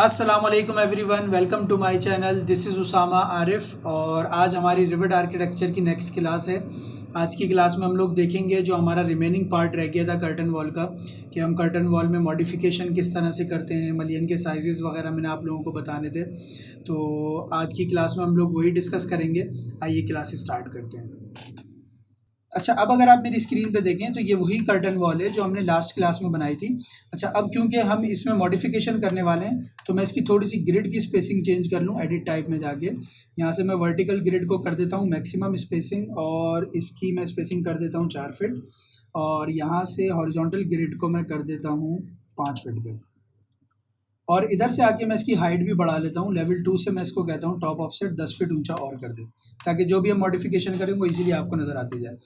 अस्सलाम वालेकुम everyone, welcome to my channel. This is Usama Arif और आज हमारी रिविट आर्किटेक्चर की नेक्स्ट क्लास है। आज की क्लास में हम लोग देखेंगे जो हमारा रिमेनिंग पार्ट रह गया था कर्टन वॉल का, कि हम कर्टन वॉल में मॉडिफिकेशन किस तरह से करते हैं, मलियन के साइजेस वगैरह मैंने आप लोगों को बताने थे। तो आज की क्लास में हम लोग वही डिस्कस करेंगे। आइए क्लास स्टार्ट करते हैं। अच्छा, अब अगर आप मेरी स्क्रीन पे देखें तो ये वही कर्टन वॉल है जो हमने लास्ट क्लास में बनाई थी। अच्छा, अब क्योंकि हम इसमें मॉडिफिकेशन करने वाले हैं तो मैं इसकी थोड़ी सी ग्रिड की स्पेसिंग चेंज कर लूँ। एडिट टाइप में जाके यहाँ से मैं वर्टिकल ग्रिड को कर देता हूँ मैक्सिमम स्पेसिंग, और इसकी मैं स्पेसिंग कर देता हूँ 4 फीट, और यहाँ से हॉरिजॉन्टल ग्रिड को मैं कर देता हूँ 5 फीट पे। और इधर से आके मैं इसकी हाइट भी बढ़ा लेता हूँ। लेवल 2 से मैं इसको कहता हूँ टॉप ऑफसेट 10 फीट ऊंचा और कर दे, ताकि जो भी हम मॉडिफिकेशन करें वो इजीली आपको नज़र आती जाए।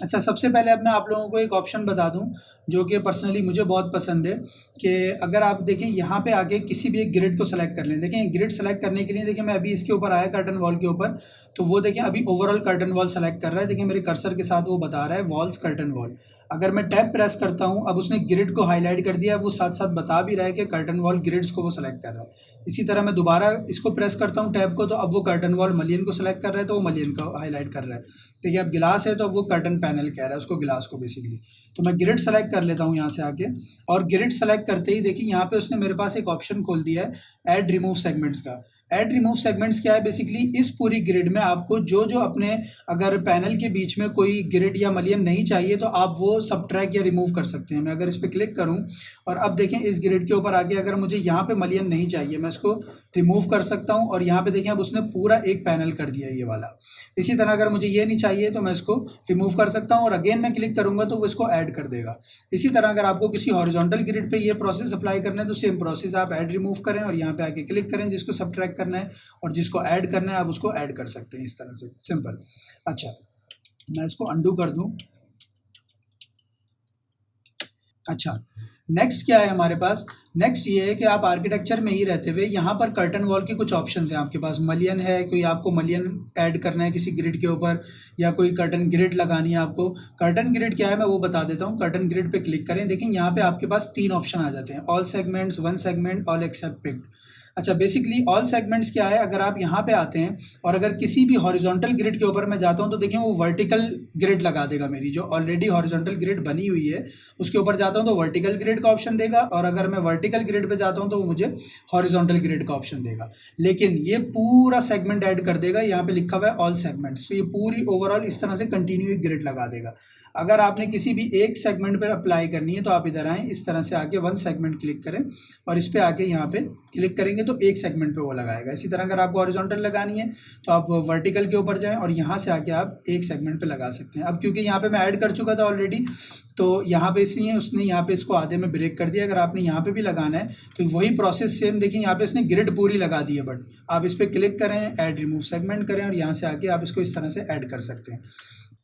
अच्छा, सबसे पहले अब मैं आप लोगों को एक ऑप्शन बता दूं जो कि पर्सनली मुझे बहुत पसंद है, कि अगर आप देखें यहाँ पे आके किसी भी एक ग्रिड को सेलेक्ट कर लें। देखें, ग्रिड सेलेक्ट करने के लिए देखिए मैं अभी इसके ऊपर आया कर्टन वॉल के ऊपर, तो वो देखें अभी ओवरऑल कर्टन वॉल सेलेक्ट कर रहा है। देखिए मेरे कर्सर के साथ वो बता रहा है वॉल्स कर्टन वॉल। अगर मैं टैब प्रेस करता हूं, अब उसने ग्रिड को हाईलाइट कर दिया, वो साथ साथ बता भी रहा है कि कर्टन वॉल ग्रिड्स को वो सेलेक्ट कर रहा है। इसी तरह मैं दोबारा इसको प्रेस करता हूं टैब को, तो अब वो कर्टन वॉल मलियन को सेलेक्ट कर रहा है, तो वो मलियन को हाईलाइट कर रहा है। देखिए अब गिलास है तो अब वो कर्टन पैनल कह रहा है उसको, गिलास को बेसिकली। तो मैं ग्रिड सेलेक्ट कर लेता हूँ यहाँ से आके, और ग्रिड सेलेक्ट करते ही देखिए यहाँ पे उसने मेरे पास एक ऑप्शन खोल दिया है ऐड रिमूव सेगमेंट्स का। ऐड रिमूव सेगमेंट्स क्या है? बेसिकली इस पूरी ग्रिड में आपको जो जो अपने अगर पैनल के बीच में कोई ग्रिड या मलियन नहीं चाहिए तो आप वो सबट्रैक्ट या रिमूव कर सकते हैं। मैं अगर इस पर क्लिक करूं और अब देखें इस ग्रिड के ऊपर आके अगर मुझे यहाँ पे मलियन नहीं चाहिए, मैं इसको रिमूव कर सकता हूँ। और यहाँ पे देखें अब उसने पूरा एक पैनल कर दिया ये वाला। इसी तरह अगर मुझे ये नहीं चाहिए तो मैं इसको रिमूव कर सकता हूँ, और अगेन मैं क्लिक करूंगा तो वो इसको ऐड कर देगा। इसी तरह अगर आपको किसी हॉरिजॉन्टल ग्रिड पे ये प्रोसेस अप्लाई करना है तो सेम प्रोसेस आप ऐड रिमूव करें और यहाँ पे आके क्लिक करें जिसको सबट्रैक्ट करना है, और जिसको ऐड करना है आप उसको ऐड कर सकते हैं इस तरह से, सिंपल। अच्छा, मैं इसको अंडू कर दूं। अच्छा, नेक्स्ट क्या है हमारे पास? नेक्स्ट ये है कि आप आर्किटेक्चर में ही रहते हुए यहाँ पर कर्टन वॉल के कुछ ऑप्शंस हैं आपके पास। मलियन है, कोई आपको मलियन ऐड करना है किसी ग्रिड के ऊपर, या कोई कर्टन ग्रिड लगानी है आपको। कर्टन ग्रिड क्या है मैं वो बता देता हूँ। कर्टन ग्रिड पे क्लिक करें, देखें यहाँ पे आपके पास 3 ऑप्शन आ जाते हैं, all segments, one segment, all except picked. अच्छा, बेसिकली ऑल सेगमेंट्स क्या है? अगर आप यहाँ पे आते हैं और अगर किसी भी हॉरिजॉन्टल ग्रिड के ऊपर मैं जाता हूँ तो देखिए वो वर्टिकल ग्रिड लगा देगा। मेरी जो ऑलरेडी हॉरिजॉन्टल ग्रिड बनी हुई है उसके ऊपर जाता हूँ तो वर्टिकल ग्रिड का ऑप्शन देगा, और अगर मैं वर्टिकल ग्रिड पे जाता हूँ तो वो मुझे हॉरिजॉन्टल ग्रिड का ऑप्शन देगा। लेकिन ये पूरा सेगमेंट ऐड कर देगा, यहाँ पे लिखा हुआ है ऑल सेगमेंट्स, तो ये पूरी ओवरऑल इस तरह से कंटिन्यू ग्रिड लगा देगा। अगर आपने किसी भी एक सेगमेंट पर अप्लाई करनी है तो आप इधर आएँ, इस तरह से आके वन सेगमेंट क्लिक करें और इस पर आके यहाँ पे क्लिक करेंगे तो एक सेगमेंट पे वो लगाएगा। इसी तरह अगर आपको हॉरिजॉन्टल लगानी है तो आप वर्टिकल के ऊपर जाएं और यहाँ से आके आप एक सेगमेंट पे लगा सकते हैं। अब क्योंकि यहाँ पे मैं ऐड कर चुका था ऑलरेडी, तो यहाँ पे इसलिए उसने यहाँ पे इसको आधे में ब्रेक कर दिया। अगर आपने यहाँ पे भी लगाना है तो वही प्रोसेस सेम, देखिए यहाँ पे इसने ग्रिड पूरी लगा दी है, बट आप इस पर क्लिक करें, ऐड रिमूव सेगमेंट करें और यहाँ से आके आप इसको इस तरह से ऐड कर सकते हैं।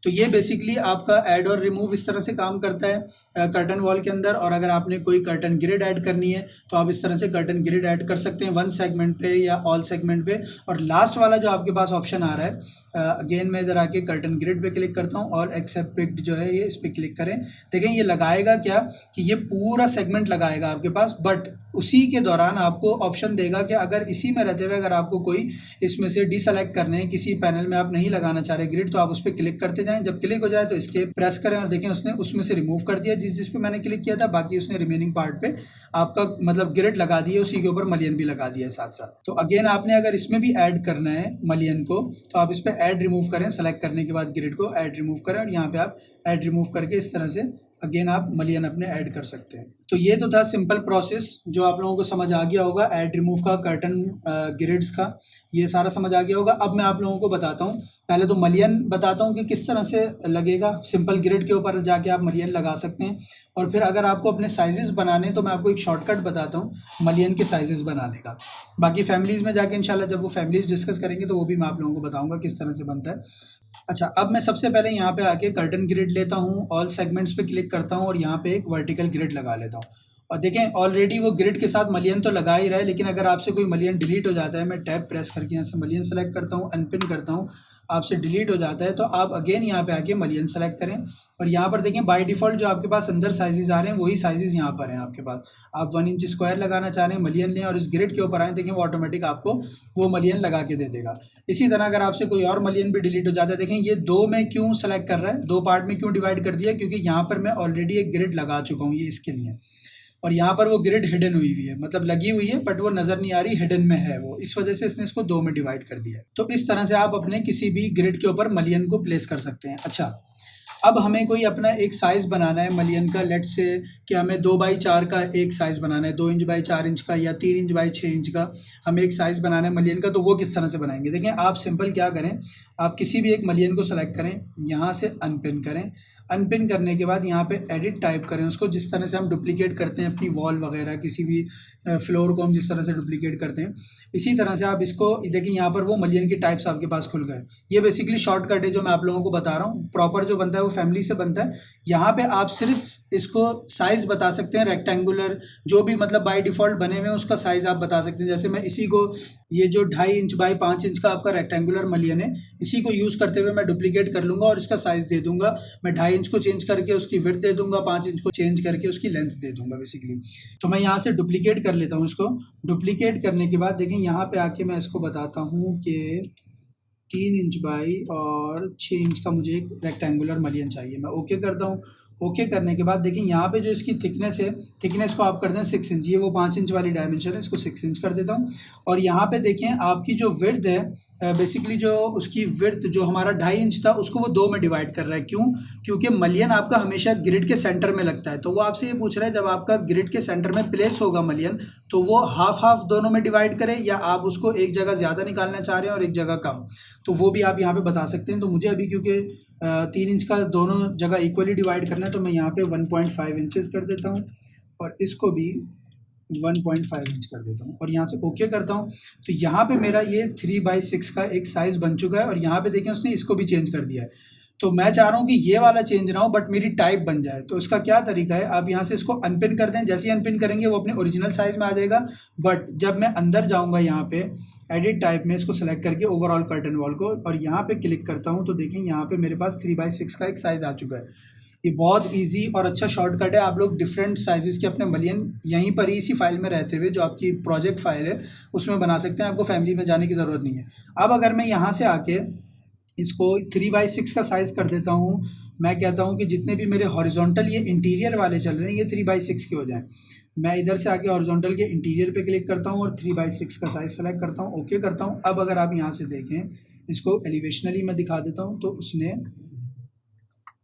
तो ये बेसिकली आपका ऐड और रिमूव इस तरह से काम करता है कर्टन वॉल के अंदर। और अगर आपने कोई कर्टन ग्रिड ऐड करनी है तो आप इस तरह से कर्टन ग्रिड ऐड कर सकते हैं वन सेगमेंट पे या ऑल सेगमेंट पे। और लास्ट वाला जो आपके पास ऑप्शन आ रहा है, अगेन मैं इधर आके कर्टन ग्रिड पे क्लिक करता हूँ, ऑल एक्सेप्ट पिक्ड जो है ये इस पर क्लिक करें। देखें ये लगाएगा क्या कि ये पूरा सेगमेंट लगाएगा आपके पास, बट उसी के दौरान आपको ऑप्शन देगा कि अगर इसी में रहते हुए अगर आपको कोई इसमें से डिसेलेक्ट करने हैं, किसी पैनल में आप नहीं लगाना चाह रहे ग्रिड, तो आप उस पर क्लिक करते जाएं। जब क्लिक हो जाए तो इसके प्रेस करें और देखें उसने उसमें से रिमूव कर दिया जिस पे मैंने क्लिक किया था। बाकी उसने रिमेनिंग पार्ट पे आपका मतलब ग्रिड लगा दिया, उसी के ऊपर मलियन भी लगा दिया साथ साथ। तो अगेन आपने अगर इसमें भी ऐड करना है मलियन को तो आप इस पर ऐड रिमूव करें, सेलेक्ट करने के बाद ग्रिड को ऐड रिमूव करें और यहाँ पे आप ऐड रिमूव करके इस तरह से अगेन आप मलियन अपने ऐड कर सकते हैं। तो ये तो था सिंपल प्रोसेस जो आप लोगों को समझ आ गया होगा, ऐड रिमूव का, कर्टन ग्रिड्स का, ये सारा समझ आ गया होगा। अब मैं आप लोगों को बताता हूँ, पहले तो मलियन बताता हूँ कि किस तरह से लगेगा। सिंपल ग्रिड के ऊपर जाके आप मलियन लगा सकते हैं, और फिर अगर आपको अपने साइजेस बनाने तो मैं आपको एक शॉर्टकट बताता हूँ मलियन के साइजेस बनाने का। बाकी फैमिलीज़ में जाके इंशाल्लाह जब वो फैमिलीज़ डिस्कस करेंगे तो वो भी मैं आप लोगों को बताऊँगा किस तरह से बनता है। अच्छा, अब मैं सबसे पहले यहाँ पे आके कर्टन ग्रिड लेता हूँ, ऑल सेगमेंट्स पे क्लिक करता हूँ और यहाँ पे एक वर्टिकल ग्रिड लगा लेता हूँ। और देखें ऑलरेडी वो ग्रिड के साथ मलियन तो लगा ही रहा है, लेकिन अगर आपसे कोई मलियन डिलीट हो जाता है, मैं टैब प्रेस करके यहाँ से मलियन सेलेक्ट करता हूँ, अनपिन करता हूँ, आपसे डिलीट हो जाता है तो आप अगेन यहाँ पे आके मलियन सेलेक्ट करें। और यहाँ पर देखें बाय डिफ़ॉल्ट जो आपके पास अंदर साइजेस आ रहे हैं वही साइजेस यहाँ पर हैं आपके पास। आप 1 इंच स्क्वायर लगाना चाह रहे हैं, मलियन लें और इस ग्रिड के ऊपर आए, देखें वो ऑटोमेटिक आपको वो मलियन लगा के दे देगा। इसी तरह अगर आपसे कोई और मलियन भी डिलीट हो जाता है, देखें ये 2 में क्यों सेलेक्ट कर रहा है, 2 पार्ट में क्यों डिवाइड कर दिया, क्योंकि यहाँ पर मैं ऑलरेडी एक ग्रिड लगा चुका हूँ ये इसके लिए, और यहाँ पर वो ग्रिड हिडन हुई है, मतलब लगी हुई है बट वो नज़र नहीं आ रही, हिडन में है वो, इस वजह से इसने इसको 2 में डिवाइड कर दिया है। तो इस तरह से आप अपने किसी भी ग्रिड के ऊपर मलियन को प्लेस कर सकते हैं। अच्छा, अब हमें कोई अपना एक साइज़ बनाना है मलियन का, लेट से कि हमें 2x4 का एक साइज़ बनाना है, 2 इंच बाई 4 इंच का या 3 इंच बाई 6 इंच का हमें एक साइज़ बनाना है मलियन का। तो वो किस तरह से बनाएंगे, देखें आप सिंपल क्या करें, आप किसी भी एक मलियन को सेलेक्ट करें, यहाँ से अनपिन करें, अनपिन करने के बाद यहाँ पे एडिट टाइप करें उसको, जिस तरह से हम डुप्लीकेट करते हैं अपनी वॉल वगैरह, किसी भी फ्लोर को हम जिस तरह से डुप्लीकेट करते हैं, इसी तरह से आप इसको देखिए यहाँ पर वो मलियन की टाइप्स आपके पास खुल गए। ये बेसिकली शॉर्टकट है जो मैं आप लोगों को बता रहा हूँ, प्रॉपर जो बनता है वो फैमिली से बनता है। यहाँ पे आप सिर्फ इसको साइज़ बता सकते हैं, रेक्टेंगुलर जो भी मतलब बाय डिफ़ॉल्ट बने हुए हैं उसका साइज़ आप बता सकते हैं। जैसे मैं इसी को, ये जो 2.5 इंच बाई 5 इंच का आपका रेक्टेंगुलर मलियन है, इसी को यूज़ करते हुए मैं डुप्लीकेट कर लूँगा और इसका साइज़ दे दूँगा, मैं 2.5 इंच को चेंज करके उसकी विड्थ दे दूंगा, 5 इंच को चेंज करके उसकी लेंथ दे दूंगा बेसिकली। तो मैं यहाँ से डुप्लीकेट कर लेता हूँ इसको। डुप्लीकेट करने के बाद देखें यहाँ पे आके मैं इसको बताता हूँ कि 3 इंच बाई और 6 इंच का मुझे एक रेक्टेंगुलर मलियन चाहिए। मैं ओके करता हूँ। ओके करने के बाद देखिए यहाँ पे जो इसकी थिकनेस है, थिकनेस को आप कर दें 6 इंच, ये वो 5 इंच वाली डायमेंशन है, इसको 6 इंच कर देता हूँ। और यहाँ पे देखें आपकी जो विड्थ है, बेसिकली जो उसकी विड्थ जो हमारा 2.5 इंच था उसको वो 2 में डिवाइड कर रहा है। क्यों? क्योंकि मलियन आपका हमेशा ग्रिड के सेंटर में लगता है, तो वो आपसे ये पूछ रहा है जब आपका ग्रिड के सेंटर में प्लेस होगा मलियन, तो वो हाफ हाफ दोनों में डिवाइड करें या आप उसको एक जगह ज़्यादा निकालना चाह रहे हैं और एक जगह कम, तो वो भी आप यहाँ पे बता सकते हैं। तो मुझे अभी क्योंकि 3 इंच का दोनों जगह इक्वली डिवाइड करना है, तो मैं यहाँ पे 1.5 इंचेस कर देता हूँ और इसको भी 1.5 इंच कर देता हूँ और यहाँ से ओके करता हूँ। तो यहाँ पे मेरा ये 3/6 का एक साइज़ बन चुका है और यहाँ पे देखें उसने इसको भी चेंज कर दिया है। तो मैं चाह रहा हूँ कि ये वाला चेंज ना हो बट मेरी टाइप बन जाए। तो इसका क्या तरीका है, आप यहाँ से इसको अनपिन कर दें, जैसे ही अनपिन करेंगे वो अपने ओरिजिनल साइज़ में आ जाएगा। बट जब मैं अंदर जाऊँगा यहाँ पे एडिट टाइप में, इसको सेलेक्ट करके ओवरऑल कर्टन वॉल को और यहाँ पे क्लिक करता हूँ, तो देखें यहाँ पे मेरे पास 3/6 का एक साइज़ आ चुका है। ये बहुत इजी और अच्छा शॉर्टकट है। आप लोग डिफरेंट साइजेस के अपने मलियन यहीं पर ही इसी फाइल में रहते हुए, जो आपकी प्रोजेक्ट फाइल है उसमें बना सकते हैं, आपको फैमिली में जाने की ज़रूरत नहीं है। अब अगर मैं यहाँ से आके इसको 3/6 का साइज़ कर देता हूँ, मैं कहता हूँ कि जितने भी मेरे हॉरिजॉन्टल ये इंटीरियर वाले चल रहे हैं ये 3/6 के हो जाएं। मैं इधर से आके हॉरिजॉन्टल के इंटीरियर पे क्लिक करता हूँ और 3/6 का साइज़ सेलेक्ट करता हूँ, ओके करता हूँ। अब अगर आप यहाँ से देखें, इसको एलिवेशनली मैं दिखा देता हूँ, तो उसने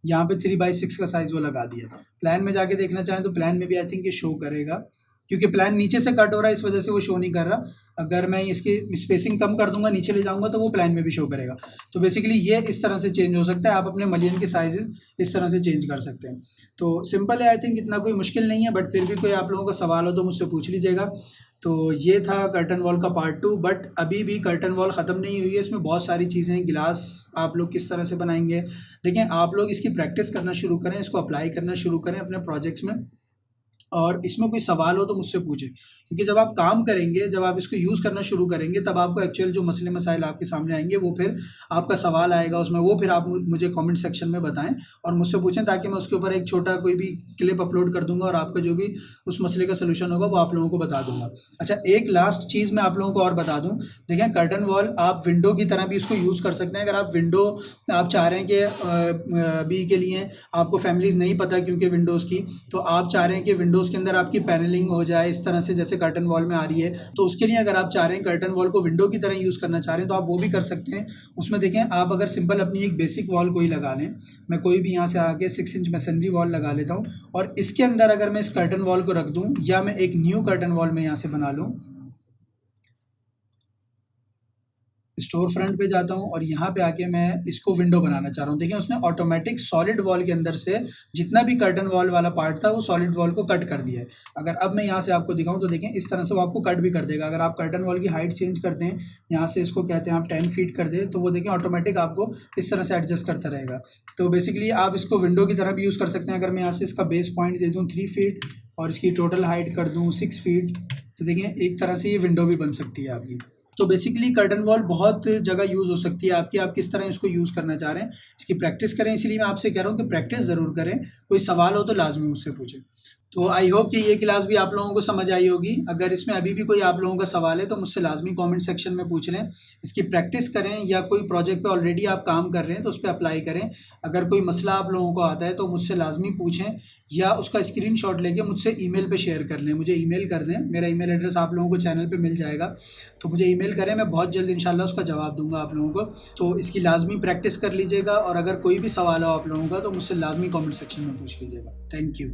यहाँ पे 3/6 का साइज़ वो लगा दिया। प्लान में जाके देखना चाहें तो प्लान में भी आई थिंक ये शो करेगा, क्योंकि प्लान नीचे से कट हो रहा है इस वजह से वो शो नहीं कर रहा। अगर मैं इसकी स्पेसिंग कम कर दूंगा, नीचे ले जाऊंगा, तो वो प्लान में भी शो करेगा। तो बेसिकली ये इस तरह से चेंज हो सकता है, आप अपने मलियन के साइजेस इस तरह से चेंज कर सकते हैं। तो सिंपल है, आई थिंक इतना कोई मुश्किल नहीं है, बट फिर भी कोई आप लोगों का सवाल हो तो मुझसे पूछ लीजिएगा। तो ये था कर्टन वॉल का पार्ट 2, बट अभी भी कर्टन वॉल ख़त्म नहीं हुई है, इसमें बहुत सारी चीज़ें हैं। गिलास आप लोग किस तरह से बनाएंगे, देखें आप लोग इसकी प्रैक्टिस करना शुरू करें, इसको अप्लाई करना शुरू करें अपने प्रोजेक्ट्स में, और इसमें कोई सवाल हो तो मुझसे पूछें, क्योंकि जब आप काम करेंगे, जब आप इसको यूज़ करना शुरू करेंगे, तब आपको एक्चुअल जो मसले मसाइल आपके सामने आएंगे, वो फिर आपका सवाल आएगा उसमें, वो फिर आप मुझे कमेंट सेक्शन में बताएं और मुझसे पूछें, ताकि मैं उसके ऊपर एक छोटा कोई भी क्लिप अपलोड कर दूंगा और आपका जो भी उस मसले का सलूशन होगा वो आप लोगों को बता दूंगा। अच्छा, एक लास्ट चीज़ मैं आप लोगों को और बता दूँ, देखें कर्टन वॉल आप विंडो की तरह भी इसको यूज़ कर सकते हैं। अगर आप विंडो आप चाह रहे हैं कि अभी के लिए आपको फैमिलीज़ नहीं पता क्योंकि विंडोज़ की, तो आप चाह रहे हैं कि विंडोज़ के अंदर आपकी पैनलिंग हो जाए इस तरह से जैसे कर्टन वॉल में आ रही है, तो उसके लिए अगर आप चाह रहे हैं कर्टन वॉल को विंडो की तरह यूज़ करना चाह रहे हैं तो आप वो भी कर सकते हैं। उसमें देखें आप अगर सिंपल अपनी एक बेसिक वॉल कोई लगा लें, मैं कोई भी यहाँ से आके 6 इंच मैसनरी वॉल लगा लेता हूँ और इसके अंदर अगर मैं इस कर्टन वॉल को रख दूँ या मैं एक न्यू कर्टन वॉल में यहाँ से बना लूँ, स्टोर फ्रंट पे जाता हूँ और यहाँ पे आके मैं इसको विंडो बनाना चाह रहा हूँ। देखिए उसने ऑटोमेटिक सॉलिड वॉल के अंदर से जितना भी कर्टन वॉल वाला पार्ट था वो सॉलिड वॉल को कट कर दिया है। अगर अब मैं यहाँ से आपको दिखाऊँ तो देखें इस तरह से वो आपको कट भी कर देगा। अगर आप कर्टन वॉल की हाइट चेंज करते हैं, यहाँ से इसको कहते हैं आप 10 फीट कर दें, तो वो देखें ऑटोमेटिक आपको इस तरह से एडजस्ट करता रहेगा। तो बेसिकली आप इसको विंडो की तरह भी यूज़ कर सकते हैं। अगर मैं यहाँ से इसका बेस पॉइंट दे दूँ 3 फीट और इसकी टोटल हाइट कर दूँ 6 फीट, तो देखें एक तरह से ये विंडो भी बन सकती है आपकी। तो बेसिकली कर्टन वॉल बहुत जगह यूज़ हो सकती है आपकी, आप किस तरह इसको यूज़ करना चाह रहे हैं, इसकी प्रैक्टिस करें। इसीलिए मैं आपसे कह रहा हूँ कि प्रैक्टिस ज़रूर करें। कोई सवाल हो तो लाजमी मुझसे पूछें। तो आई होप कि ये क्लास भी आप लोगों को समझ आई होगी। अगर इसमें अभी भी कोई आप लोगों का सवाल है तो मुझसे लाजमी कमेंट सेक्शन में पूछ लें। इसकी प्रैक्टिस करें या कोई प्रोजेक्ट पे ऑलरेडी आप काम कर रहे हैं तो उस पर अप्लाई करें। अगर कोई मसला आप लोगों को आता है तो मुझसे लाजमी पूछें या उसका स्क्रीनशॉट लेके मुझसे ईमेल पे शेयर कर लें, मुझे ईमेल कर दें। मेरा ईमेल एड्रेस आप लोगों को चैनल पे मिल जाएगा, तो मुझे ईमेल करें, मैं बहुत जल्द इंशाल्लाह उसका जवाब दूंगा आप लोगों को। तो इसकी लाजमी प्रैक्टिस कर लीजिएगा और अगर कोई भी सवाल हो आप लोगों का तो मुझसे लाजमी कॉमेंट सेक्शन में पूछ लीजिएगा। Thank you.